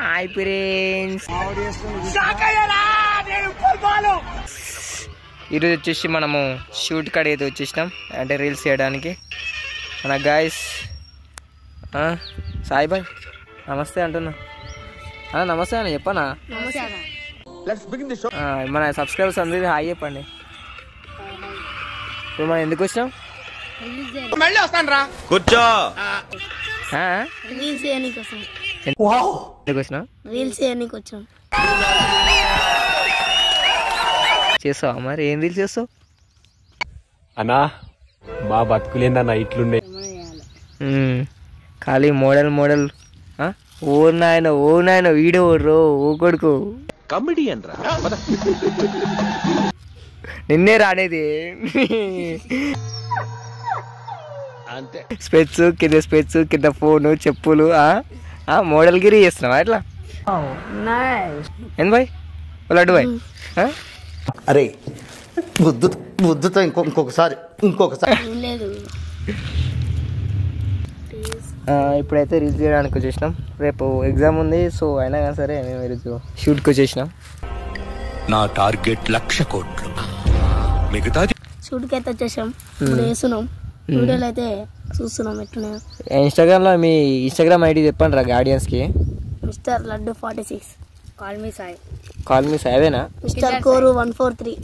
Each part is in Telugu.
హాయ్ ఫ్రెండ్స్, ఈరోజు వచ్చేసి మనము షూట్ కాడ ఏదో వచ్చేసినాం అంటే రీల్స్ చేయడానికి. మన గాయస్ సాయి బాయ్ నమస్తే అంటున్నా. నమస్తే అని చెప్పనా? మన సబ్స్క్రైబర్స్ అందరికీ హాయ్ చెప్పండి. ఇప్పుడు మనం ఎందుకు వచ్చినాం? కూర్చో. ఎందుకు వచ్చినాం? చేస్తావా మరి? ఏం రీల్స్ చేస్తావు అన్నా? మా బతుకులేందన్నా ఇట్లుండే. ఖాళీ మోడల్ మోడల్. ఓ నాయన వీడియో రో ఓ కొడుకు కమెడియన్ రా. నిన్నే రానేది. అంతే. స్పెట్స్ కింద ఫోను చెప్పులు మోడల్ గిరి చేస్తున్నావా ఎట్లా? ఏం బాయ్ లడ్డు బాయ్? అరే బుద్ధుతో ఇంకొకసారి ఇప్పుడైతే రీల్స్ చేయడానికి వచ్చేసినాం. రేపు ఎగ్జామ్ ఉంది, సో అయినా కానీ సరే మేము ఈరోజు షూట్కి వచ్చేసినాం. నా టార్గెట్ 1,00,000 కోట్లు. మిగతా షూట్కి అయితే వచ్చేసాం. వేస్తున్నాం వీడియోలు అయితే చూస్తున్నాం. ఎట్లున్నాయో ఇన్స్టాగ్రామ్లో మీ ఇన్స్టాగ్రామ్ ఐడి చెప్పండి రా ఆడియన్స్కి. Mister laddu 46. Call me Sai అదేనా? మిస్టర్ కోరు 143.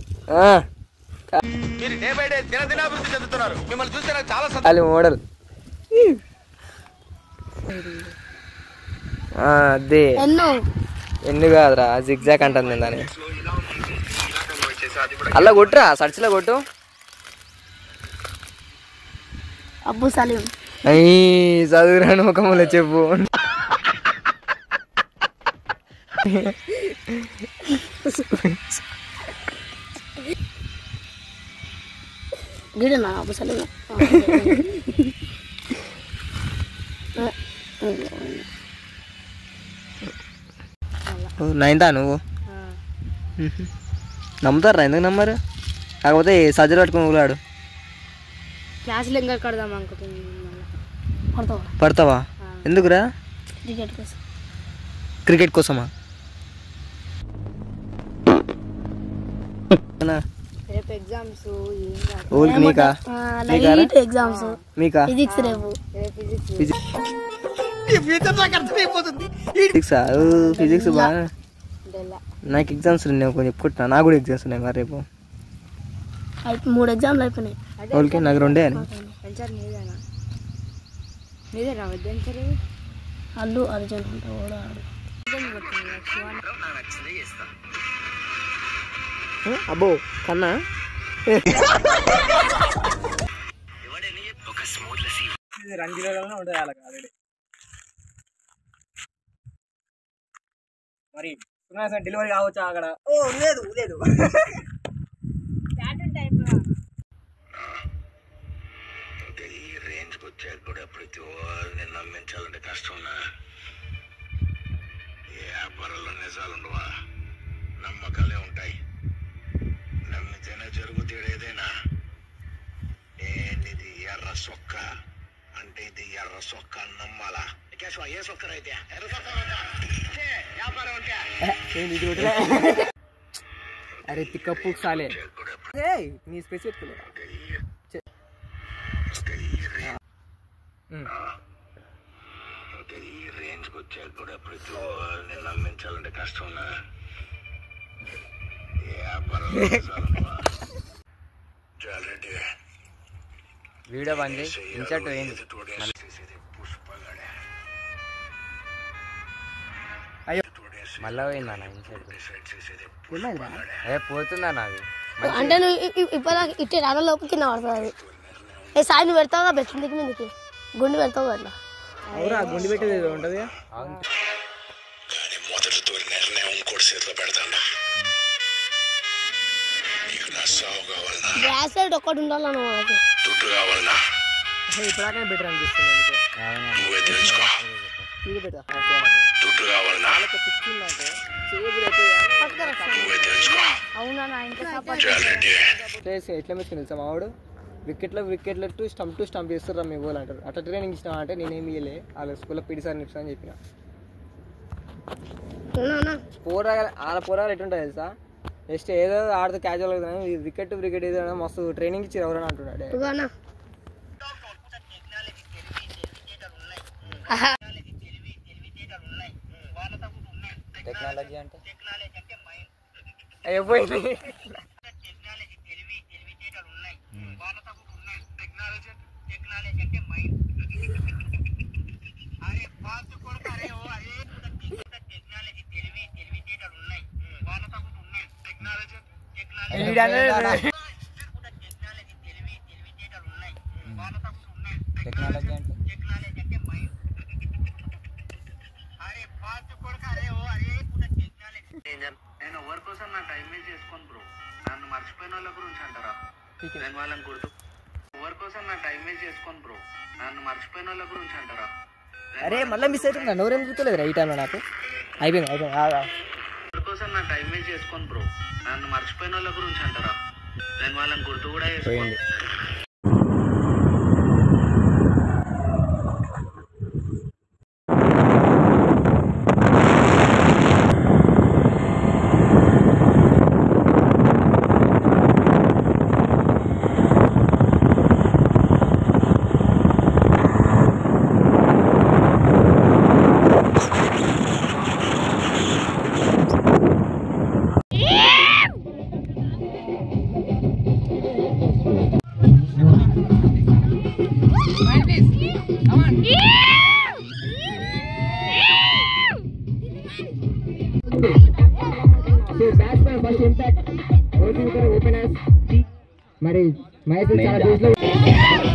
అది మోడల్ అదే ఎన్ని కాదురా జిగ్జాక్ అంటుంది దాన్ని. అలా కొట్టురా, సర్చ్లో కొట్టు. అబ్బు సలీం చదువురాను ముఖములో చెప్పు. గిడనా అబ్బు సలీం? నైన్తా నువ్వు? నమ్ముతారా? ఎందుకు నమ్మరు? కాకపోతే సజ్జలు పట్టుకుని ఊరాడు. క్లాసులు ఇంకా కడదాం అనుకుంటున్నా. పడతావా? ఎందుకురా? క్రికెట్ కోసమా? ఎగ్జామ్స్ నీకా? ఎగ్జామ్స్ మీకా? ఫిజిక్స్ రేపు. ఫిజిక్స్ బాగా. నాకు ఎగ్జామ్స్ ఉన్నాయి కొంచెం చెప్పుకుంటున్నా. నాకు కూడా ఎగ్జామ్స్ ఉన్నాయి మరి రేపు. 3 ఎగ్జామ్లు అయిపోయినాయి. ఓకే, నాకు 2 అని. అల్లు అర్జున్ అబ్బో కన్నా రంజీలో ఉంటుంది ఆల్రెడీ. మరి డెలివరీ కావచ్చా అక్కడ? లేదు ఈ రేంజ్కి వచ్చాక కూడా ప్రతి వారిని నమ్మించాలంటే కష్టంనా? ఏ వ్యాపారంలో నిజాలు ఉండవా? నమ్మకాలే ఉంటాయి. నమ్మితేనే జరుగుతాడు ఏదైనా. ఏంటిది ఎర్ర సొక్క అంటే ఇది ఎర్ర సొక్క నమ్మాలా? ఏ సొక్కరైతే ఎర్ర సొక్క వ్యాపారం అంటే అరే తిక్కప్పు సాలే నీ స్పెసిఫిక్ ఈ రేంజ్కి వచ్చాక కూడా ప్రతి వారిని నమ్మించాలంటే కష్టంనా? ఏ వ్యాపారంలో నిజాలు ఉండవా? వీడియో బంది ఇన్సర్ట్ ఏంది? అయ్యో మళ్ళా పోయిందన్న ఇన్సర్ట్. పోతుందన్న అది. అంటే నువ్వు ఇప్పుడు ఇట్టే రాళ్ళ లోపు కింద పడుతుంది. ఏ సాయి నువ్వు పెడతావుగా బెస్ట్ మీదకి గుండి పెడతావు అట్లా. అవురా గుండి పెట్టేది ఉంటుంది. కానీ మొదటితో నిర్ణయం కూడా చేతిలో పెడతాను. నీకు నా సాగు కావాలన్నా? గ్యాస్ లైట్ ఒక్కటి ఉండాలన్న మనకి. దుడ్డు కావాలన్నా? ఇప్పుడాకనే బెటర్ అనిపిస్తుంది. నువ్వే తెలుసుకో. దుడ్డు కావాలన్నా? నువ్వే తెలుసుకో. అవునా ఎట్లా మెచ్చుకుని తెలుసా మావాడు? వికెట్లు టు స్టంప్ చేస్తారా మీ వాళ్ళు అంటారు. అట్లా ట్రైనింగ్ ఇచ్చినా అంటే నేనేమి ఇయ్యలే. వాళ్ళ స్కూల్లో పీటీ సార్ ఇస్తా అని చెప్పిన. పోరాలు ఎట్టుంటుంది తెలుసా, జస్ట్ ఏదో ఆడుతూ క్యాజువల్ వికెట్ ఏదో మస్తు ట్రైనింగ్ ఇచ్చి ఎవరైనా అంటున్నాడు. టెక్నాలజీ అంటే అయిపోయింది. నేను ఎవరి కోసం నా టైం వేస్ట్ చేసుకోను బ్రో, నన్ను మర్చిపోయిన వాళ్ళ గురించి అంటారా? నేను వాళ్ళని గుర్తు ఎవరి కోసం నా టైం వేస్ట్ చేసుకోను బ్రో, నన్ను మర్చిపోయిన వాళ్ళ గురించి అంటారా? అరే మళ్ళీ మిస్ అవుతుంది, నోరేం చూస్తలేదు ఈ టైంలో నాకు. అయిపోయింది ఎవరి కోసం నా టైం వేస్ట్ చేసుకోను బ్రో, నన్ను మర్చిపోయిన వాళ్ళ గురించి అంటారా? నేను వాళ్ళని గుర్తు కూడా చేసుకోండి. మరి మహేష్ చాలా